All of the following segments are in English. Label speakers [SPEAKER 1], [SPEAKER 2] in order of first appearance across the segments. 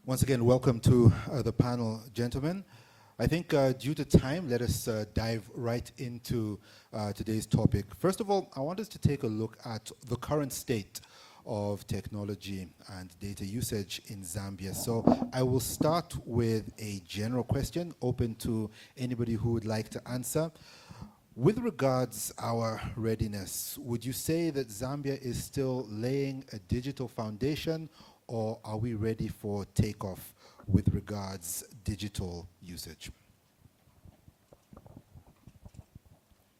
[SPEAKER 1] Once again, welcome to the panel, gentlemen. I think due to time, let us dive right into today's topic. First of all, I want us to take a look at the current state of technology and data usage in Zambia. So I will start with a general question, open to anybody who would like to answer. With regards our readiness, would you say that Zambia is still laying a digital foundation, or are we ready for takeoff with regards digital usage?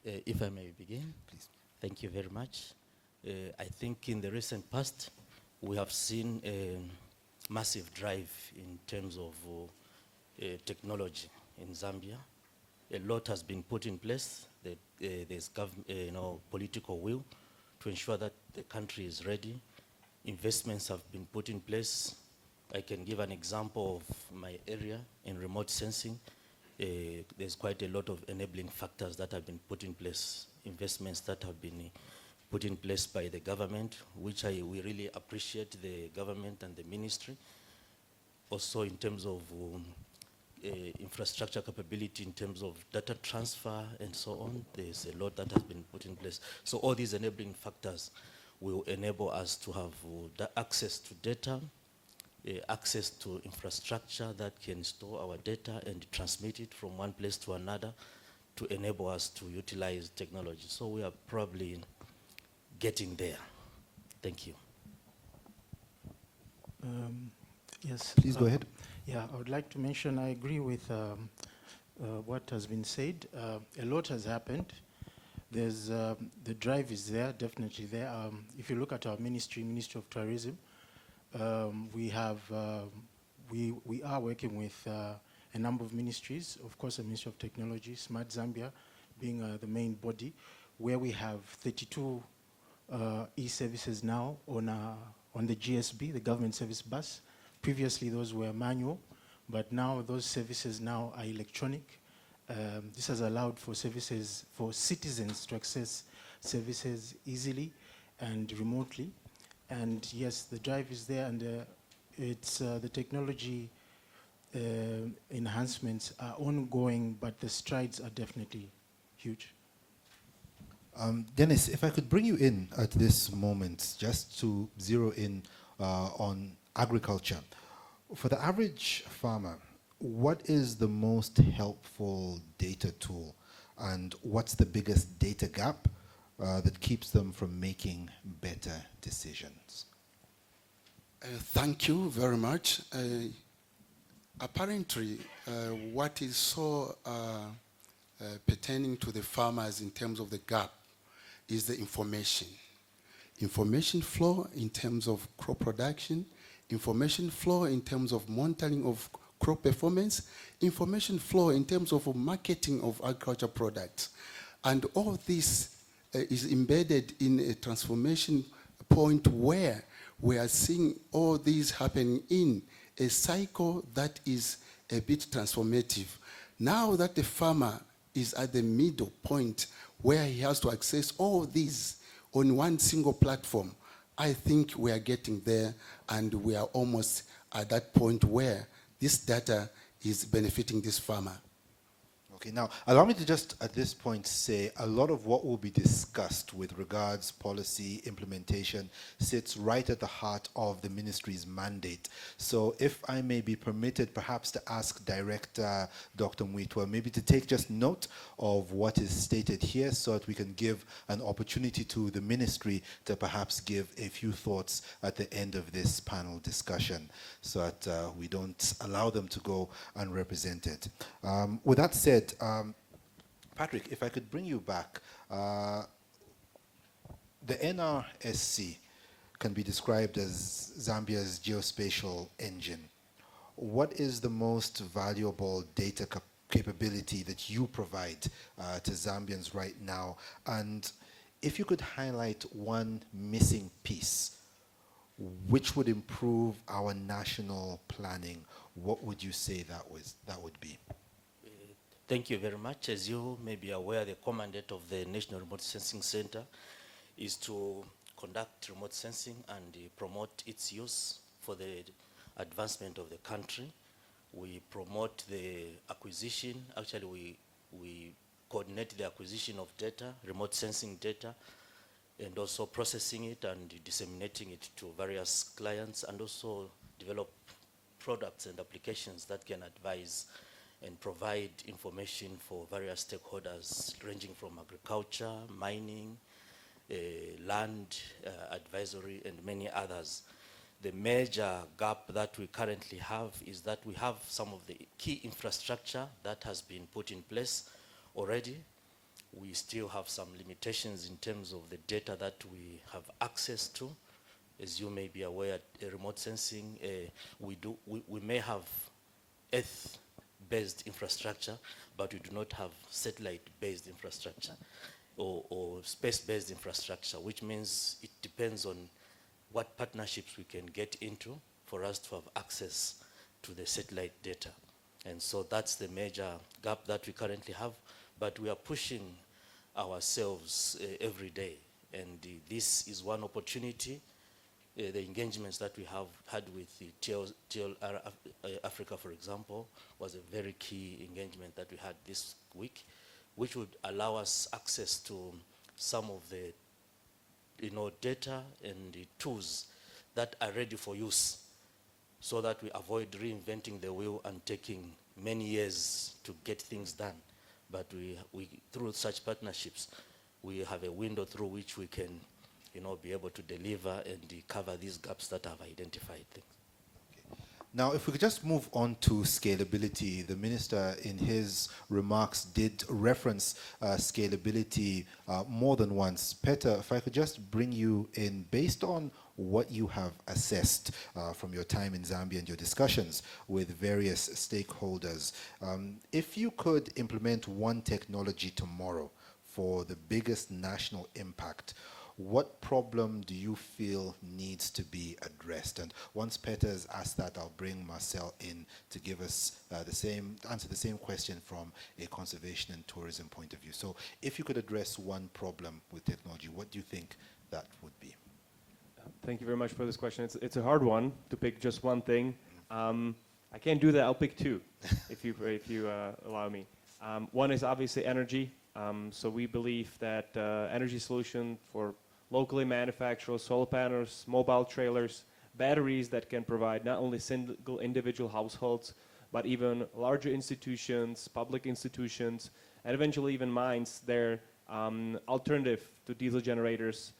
[SPEAKER 2] If I may begin,
[SPEAKER 1] Please.
[SPEAKER 2] Thank you very much. I think in the recent past, we have seen a massive drive in terms of technology in Zambia. A lot has been put in place. There's political will to ensure that the country is ready. Investments have been put in place. I can give an example of my area in remote sensing. There's quite a lot of enabling factors that have been put in place, investments that have been put in place by the government, which we really appreciate the government and the ministry. Also in terms of infrastructure capability, in terms of data transfer and so on, there's a lot that has been put in place. So all these enabling factors will enable us to have access to data, access to infrastructure that can store our data and transmit it from one place to another to enable us to utilize technology. So we are probably getting there. Thank you.
[SPEAKER 3] Yes.
[SPEAKER 1] Please go ahead.
[SPEAKER 3] Yeah, I would like to mention I agree with what has been said. A lot has happened. There's the drive is there, definitely there. If you look at our Ministry of Tourism, we are working with a number of ministries. Of course, the Ministry of Technology, Smart Zambia, being the main body, where we have 32 e-services now on the GSB, the government service bus. Previously, those were manual, but now those services now are electronic. This has allowed for services for citizens to access services easily and remotely. And yes, the drive is there, and it's the technology enhancements are ongoing, but the strides are definitely huge.
[SPEAKER 1] Dennis, if I could bring you in at this moment, just to zero in on agriculture. For the average farmer, what is the most helpful data tool, and what's the biggest data gap that keeps them from making better decisions?
[SPEAKER 4] Thank you very much. Apparently, what is so pertaining to the farmers in terms of the gap is the information. Information flow in terms of crop production, information flow in terms of monitoring of crop performance, information flow in terms of marketing of agriculture products. And all this is embedded in a transformation point where we are seeing all these happening in a cycle that is a bit transformative. Now that the farmer is at the middle point where he has to access all these on one single platform, I think we are getting there, and we are almost at that point where this data is benefiting this farmer.
[SPEAKER 1] Okay, now allow me to just at this point say a lot of what will be discussed with regards policy implementation sits right at the heart of the ministry's mandate. So if I may be permitted perhaps to ask Director Dr. Mwitwa maybe to take just note of what is stated here so that we can give an opportunity to the ministry to perhaps give a few thoughts at the end of this panel discussion so that we don't allow them to go unrepresented. With that said, Patrick, if I could bring you back, the NRSC can be described as Zambia's geospatial engine. What is the most valuable data capability that you provide to Zambians right now? And if you could highlight one missing piece, which would improve our national planning, what would you say that would be?
[SPEAKER 2] Thank you very much. As you may be aware, the commandate of the National Remote Sensing Center is to conduct remote sensing and promote its use for the advancement of the country. We promote the acquisition. Actually, we coordinate the acquisition of data, remote sensing data, and also processing it and disseminating it to various clients, and also develop products and applications that can advise and provide information for various stakeholders ranging from agriculture, mining, land advisory, and many others. The major gap that we currently have is that we have some of the key infrastructure that has been put in place already. We still have some limitations in terms of the data that we have access to. As you may be aware, remote sensing, we may have Earth-based infrastructure, but we do not have satellite-based infrastructure or space-based infrastructure, which means it depends on what partnerships we can get into for us to have access to the satellite data. And so that's the major gap that we currently have, but we are pushing ourselves every day. And this is one opportunity. The engagements that we have had with the TLR Africa, for example, was a very key engagement that we had this week, which would allow us access to some of the data and the tools that are ready for use, so that we avoid reinventing the wheel and taking many years to get things done. But we through such partnerships, we have a window through which we can be able to deliver and cover these gaps that I've identified.
[SPEAKER 1] Now, if we could just move on to scalability. The minister, in his remarks, did reference scalability more than once. Petr, if I could just bring you in, based on what you have assessed from your time in Zambia and your discussions with various stakeholders, if you could implement one technology tomorrow for the biggest national impact, what problem do you feel needs to be addressed? And once Petr has asked that, I'll bring Marcel in to give us answer the same question from a conservation and tourism point of view. So if you could address one problem with technology, what do you think that would be?
[SPEAKER 5] Thank you very much for this question. It's a hard one to pick just one thing. I can't do that. I'll pick two, if you allow me. One is obviously energy. So we believe that energy solution for locally manufactured solar panels, mobile trailers, batteries that can provide not only single individual households, but even larger institutions, public institutions, and eventually even mines, their alternative to diesel generators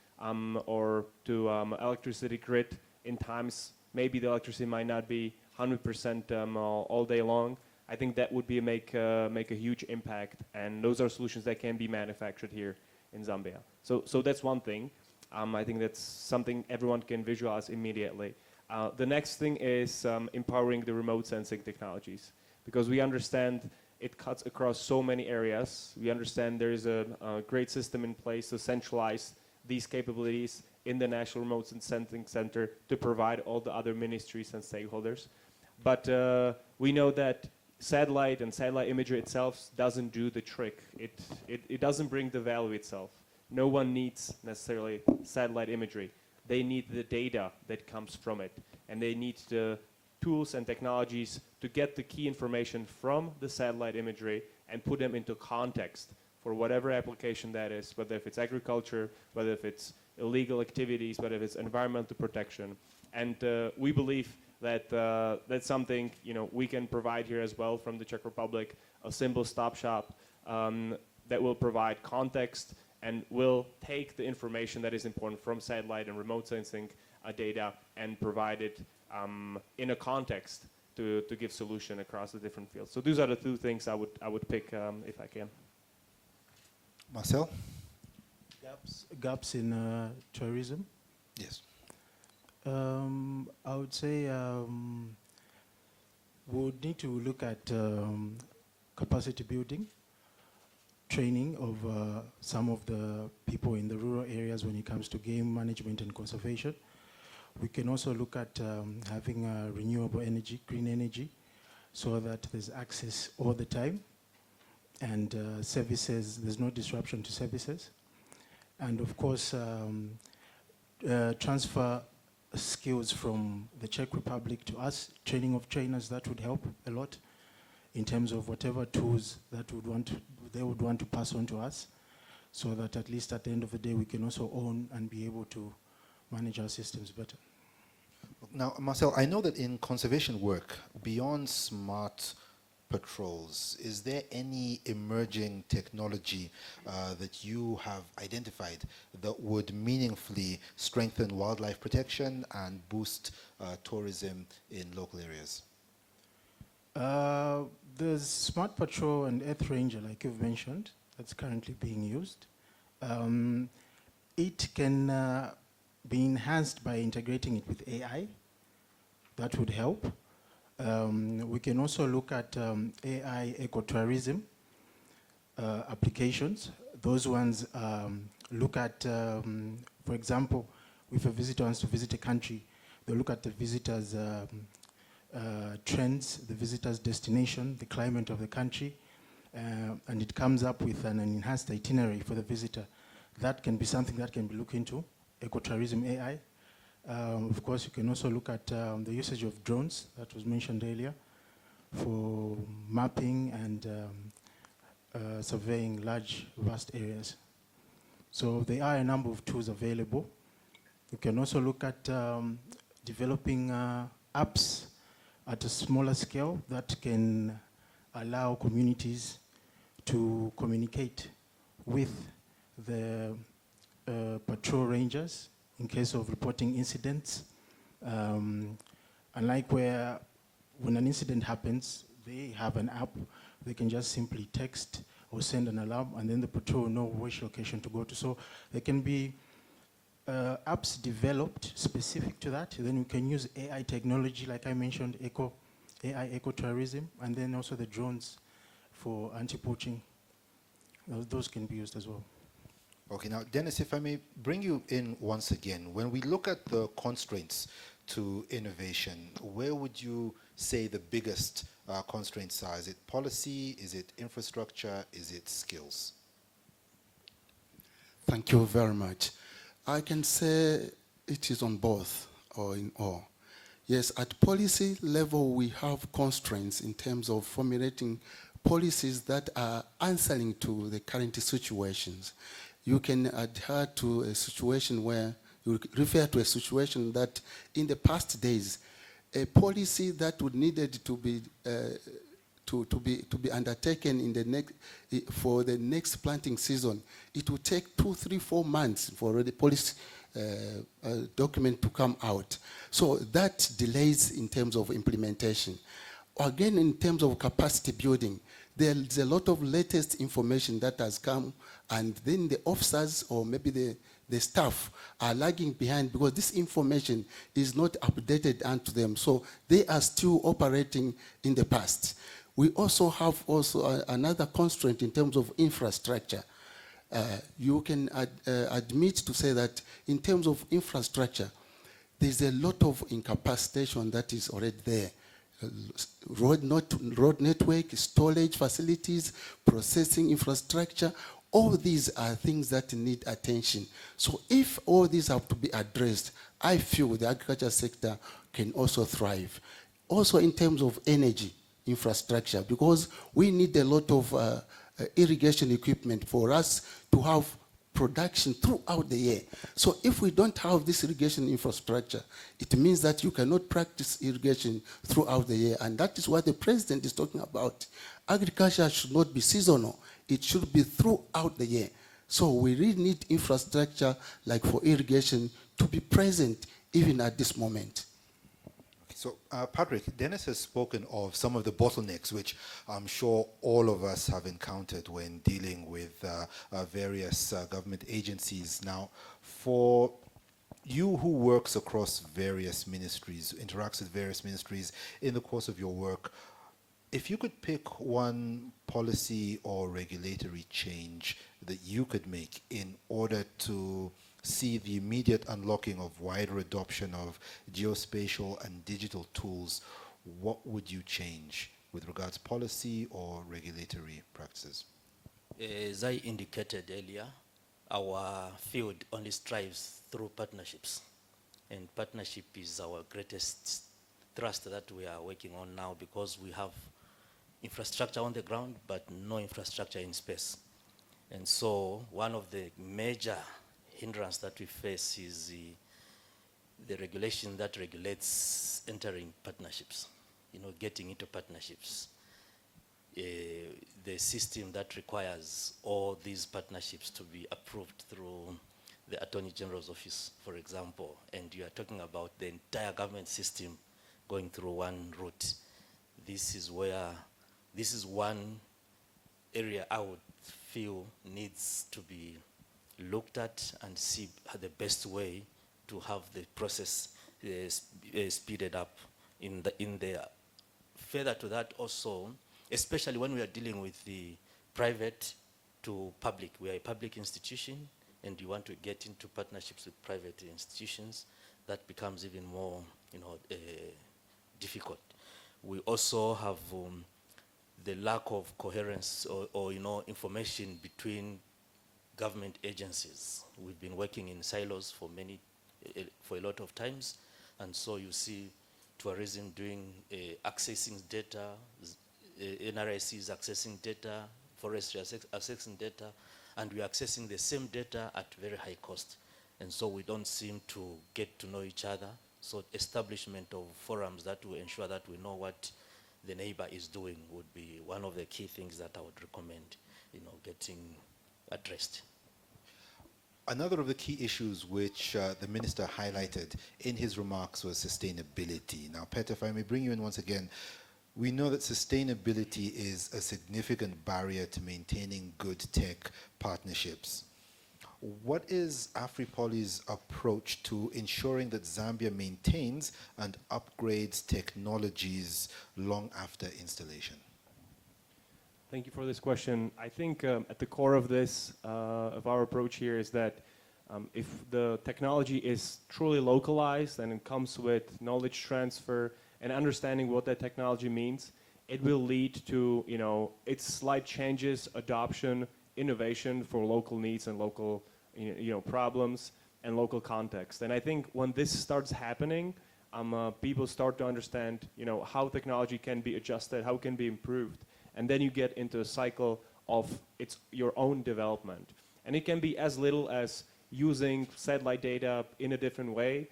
[SPEAKER 5] or to electricity grid in times maybe the electricity might not be 100% all day long. I think that would be make a huge impact, and those are solutions that can be manufactured here in Zambia. So that's one thing. I think that's something everyone can visualize immediately. The next thing is empowering the remote sensing technologies, because we understand it cuts across so many areas. We understand there is a great system in place to centralize these capabilities in the National Remote Sensing Center to provide all the other ministries and stakeholders. But we know that satellite and satellite imagery itself doesn't do the trick. It doesn't bring the value itself. No one needs necessarily satellite imagery. They need the data that comes from it, and they need the tools and technologies to get the key information from the satellite imagery and put them into context for whatever application that is, whether if it's agriculture, whether if it's illegal activities, whether if it's environmental protection. And we believe that that's something we can provide here as well from the Czech Republic, a simple stop shop that will provide context and will take the information that is important from satellite and remote sensing data and provide it in a context to give solution across the different fields. So these are the two things I would pick if I can.
[SPEAKER 1] Marcel?
[SPEAKER 3] Gaps in tourism?
[SPEAKER 1] Yes.
[SPEAKER 3] I would say we would need to look at capacity building, training of some of the people in the rural areas when it comes to game management and conservation. We can also look at having renewable energy, green energy, so that there's access all the time, and services, there's no disruption to services. And of course, transfer skills from the Czech Republic to us, training of trainers, that would help a lot in terms of whatever tools that they would want to pass on to us, so that at least at the end of the day we can also own and be able to manage our systems better.
[SPEAKER 1] Now, Marcel, I know that in conservation work, beyond smart patrols, is there any emerging technology that you have identified that would meaningfully strengthen wildlife protection and boost tourism in local areas?
[SPEAKER 3] There's Smart Patrol and Earth Ranger, like you've mentioned, that's currently being used. It can be enhanced by integrating it with AI. That would help. We can also look at AI ecotourism applications. Those ones look at, for example, if a visitor wants to visit a country, they look at the visitor's trends, the visitor's destination, the climate of the country, and it comes up with an enhanced itinerary for the visitor. That can be something that can be looked into, ecotourism AI. Of course, you can also look at the usage of drones that was mentioned earlier for mapping and surveying large, vast areas. So there are a number of tools available. You can also look at developing apps at a smaller scale that can allow communities to communicate with the patrol rangers in case of reporting incidents. Unlike when an incident happens, they have an app, they can just simply text or send an alarm, and then the patrol will know which location to go to. So there can be apps developed specific to that. Then we can use AI technology, like I mentioned, AI ecotourism, and then also the drones for anti-poaching. Those can be used as well.
[SPEAKER 1] Okay, now, Dennis, if I may bring you in once again. When we look at the constraints to innovation, where would you say the biggest constraints are? Is it policy? Is it infrastructure? Is it skills?
[SPEAKER 4] Thank you very much. I can say it is on both or in all. Yes, at policy level, we have constraints in terms of formulating policies that are answering to the current situations. You can adhere to a situation where you refer to a situation that in the past days, a policy that would needed to be undertaken in the for the next planting season, it would take 2, 3, 4 months for the policy document to come out. So that delays in terms of implementation. Again, in terms of capacity building, there's a lot of latest information that has come, and then the officers or maybe the staff are lagging behind because this information is not updated unto them. So they are still operating in the past. We also have another constraint in terms of infrastructure. You can admit to say that in terms of infrastructure, there's a lot of incapacitation that is already there. Road network, storage facilities, processing infrastructure, all these are things that need attention. So if all these have to be addressed, I feel the agriculture sector can also thrive. Also in terms of energy infrastructure, because we need a lot of irrigation equipment for us to have production throughout the year. So if we don't have this irrigation infrastructure, it means that you cannot practice irrigation throughout the year. And that is what the president is talking about. Agriculture should not be seasonal. It should be throughout the year. So we really need infrastructure like for irrigation to be present even at this moment.
[SPEAKER 1] So, Patrick, Dennis has spoken of some of the bottlenecks which I'm sure all of us have encountered when dealing with various government agencies. Now, for you who works across various ministries, interacts with various ministries in the course of your work, if you could pick one policy or regulatory change that you could make in order to see the immediate unlocking of wider adoption of geospatial and digital tools, what would you change with regards to policy or regulatory practices?
[SPEAKER 2] As I indicated earlier, our field only strives through partnerships. And partnership is our greatest thrust that we are working on now, because we have infrastructure on the ground, but no infrastructure in space. And so one of the major hindrance that we face is the regulation that regulates entering partnerships, getting into partnerships. The system that requires all these partnerships to be approved through the Attorney General's office, for example, and you are talking about the entire government system going through one route. This is one area I would feel needs to be looked at and see the best way to have the process speeded up in there. Further to that also, especially when we are dealing with the private to public, we are a public institution and you want to get into partnerships with private institutions, that becomes even more difficult. We also have the lack of coherence or information between government agencies. We've been working in silos for a lot of times, and so you see tourism doing accessing data, NRIC is accessing data, forestry accessing data, and we're accessing the same data at very high cost. And so we don't seem to get to know each other. So establishment of forums that will ensure that we know what the neighbor is doing would be one of the key things that I would recommend, getting addressed.
[SPEAKER 1] Another of the key issues which the minister highlighted in his remarks was sustainability. Now, Petr, if I may bring you in once again, we know that sustainability is a significant barrier to maintaining good tech partnerships. What is Afripoli's approach to ensuring that Zambia maintains and upgrades technologies long after installation?
[SPEAKER 5] Thank you for this question. I think at the core of this, of our approach here, is that if the technology is truly localized and it comes with knowledge transfer and understanding what that technology means, it will lead to its slight changes, adoption, innovation for local needs and local problems and local context. And I think when this starts happening, people start to understand how technology can be adjusted, how it can be improved. And then you get into a cycle of your own development. And it can be as little as using satellite data in a different way,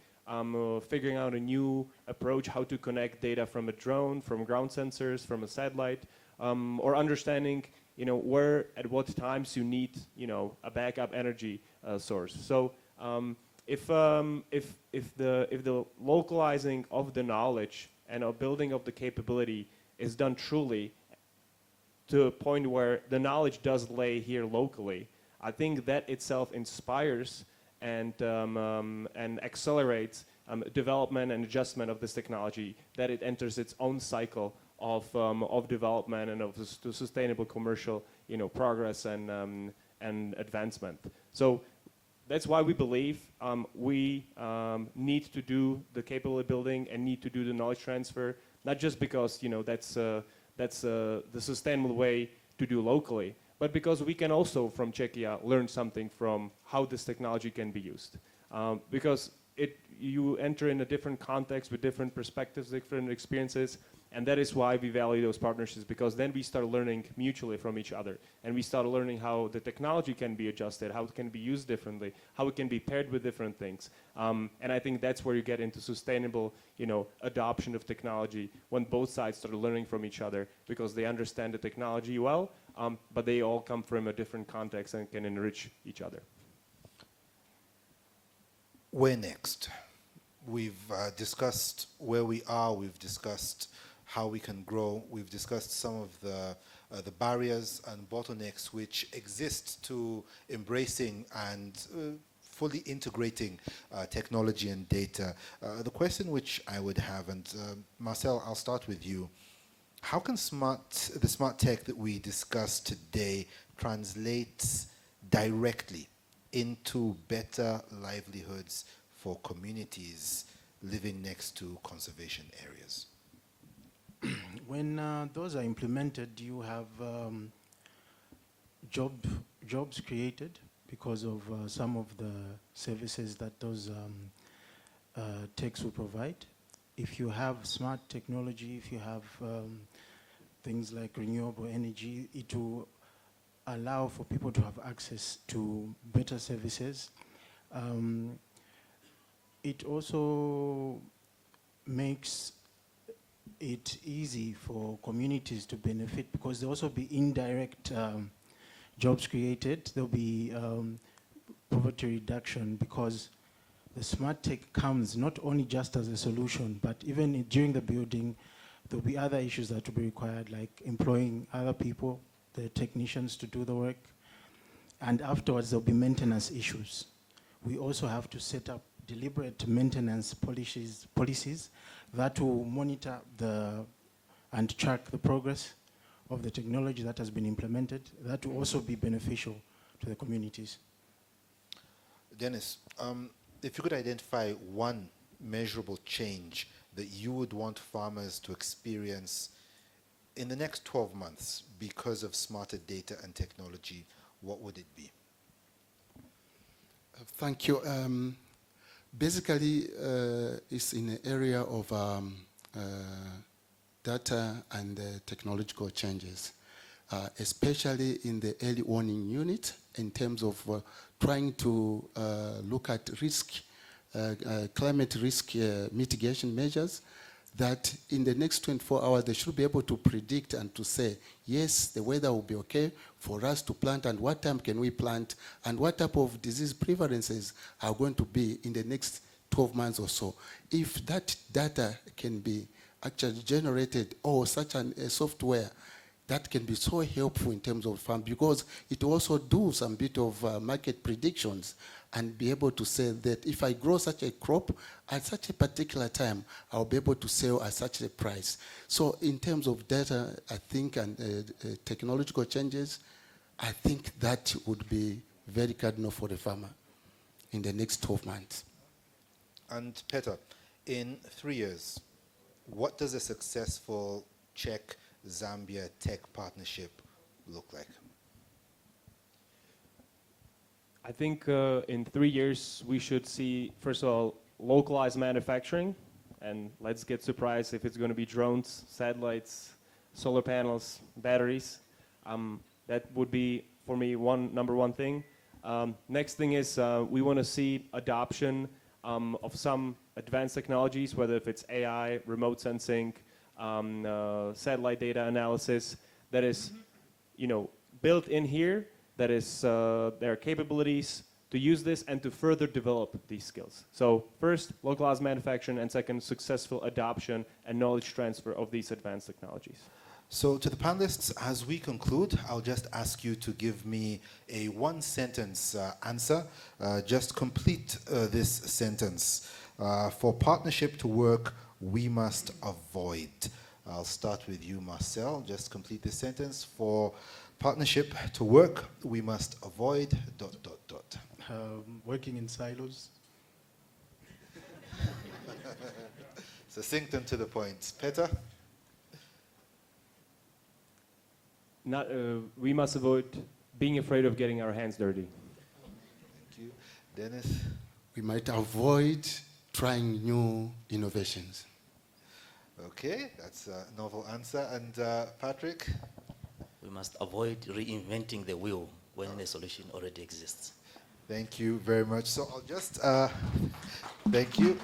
[SPEAKER 5] figuring out a new approach how to connect data from a drone, from ground sensors, from a satellite, or understanding where at what times you need a backup energy source. So if the localizing of the knowledge and a building of the capability is done truly, to a point where the knowledge does lay here locally, I think that itself inspires and accelerates development and adjustment of this technology, that it enters its own cycle of development and of sustainable commercial progress and advancement. So that's why we believe we need to do the capability building and need to do the knowledge transfer, not just because that's the sustainable way to do locally, but because we can also from Czechia learn something from how this technology can be used. Because you enter in a different context with different perspectives, different experiences, and that is why we value those partnerships, because then we start learning mutually from each other, and we start learning how the technology can be adjusted, how it can be used differently, how it can be paired with different things. And I think that's where you get into sustainable, adoption of technology, when both sides start learning from each other, because they understand the technology well, but they all come from a different context and can enrich each other.
[SPEAKER 1] Where next? We've discussed where we are, we've discussed how we can grow, we've discussed some of the barriers and bottlenecks which exist to embracing and fully integrating technology and data. The question which I would have, and Marcel, I'll start with you. How can the smart tech that we discussed today translate directly into better livelihoods for communities living next to conservation areas?
[SPEAKER 3] When those are implemented, you have jobs created because of some of the services that those techs will provide. If you have smart technology, if you have things like renewable energy, it will allow for people to have access to better services. It also makes it easy for communities to benefit because there'll also be indirect jobs created. There'll be poverty reduction because the smart tech comes not only just as a solution, but even during the building, there'll be other issues that will be required, like employing other people, the technicians to do the work. And afterwards, there'll be maintenance issues. We also have to set up deliberate maintenance policies that will monitor and track the progress of the technology that has been implemented. That will also be beneficial to the communities.
[SPEAKER 1] Dennis, if you could identify one measurable change that you would want farmers to experience in the next 12 months because of smarter data and technology, what would it be?
[SPEAKER 4] Thank you. Basically, it's in the area of data and technological changes, especially in the early warning unit in terms of trying to look at risk, climate risk mitigation measures, that in the next 24 hours they should be able to predict and to say, yes, the weather will be okay for us to plant, and what time can we plant, and what type of disease prevalences are going to be in the next 12 months or so. If that data can be actually generated, or such a software, that can be so helpful in terms of farm, because it also do some bit of market predictions and be able to say that if I grow such a crop at such a particular time, I'll be able to sell at such a price. So in terms of data, I think, and technological changes, I think that would be very cardinal for the farmer in the next 12 months.
[SPEAKER 1] And Petr, in 3 years, what does a successful Czech-Zambia tech partnership look like?
[SPEAKER 5] I think in 3 years we should see, first of all, localized manufacturing, and let's get surprised if it's going to be drones, satellites, solar panels, batteries. That would be, for me, number one thing. Next thing is we want to see adoption of some advanced technologies, whether if it's AI, remote sensing, satellite data analysis, that is, built in here. That is their capabilities to use this and to further develop these skills. So first, localized manufacturing, and second, successful adoption and knowledge transfer of these advanced technologies.
[SPEAKER 1] So to the panelists, as we conclude, I'll just ask you to give me a one-sentence answer. Just complete this sentence. For partnership to work, we must avoid. I'll start with you, Marcel. Just complete this sentence. For partnership to work, we must avoid ...
[SPEAKER 3] Working in silos.
[SPEAKER 1] Succinct and to the point. Petr?
[SPEAKER 5] We must avoid being afraid of getting our hands dirty.
[SPEAKER 1] Thank you. Dennis?
[SPEAKER 4] We might avoid trying new innovations.
[SPEAKER 1] Okay, that's a novel answer. And Patrick?
[SPEAKER 2] We must avoid reinventing the wheel when a solution already exists.
[SPEAKER 1] Thank you very much. So I'll just, thank you.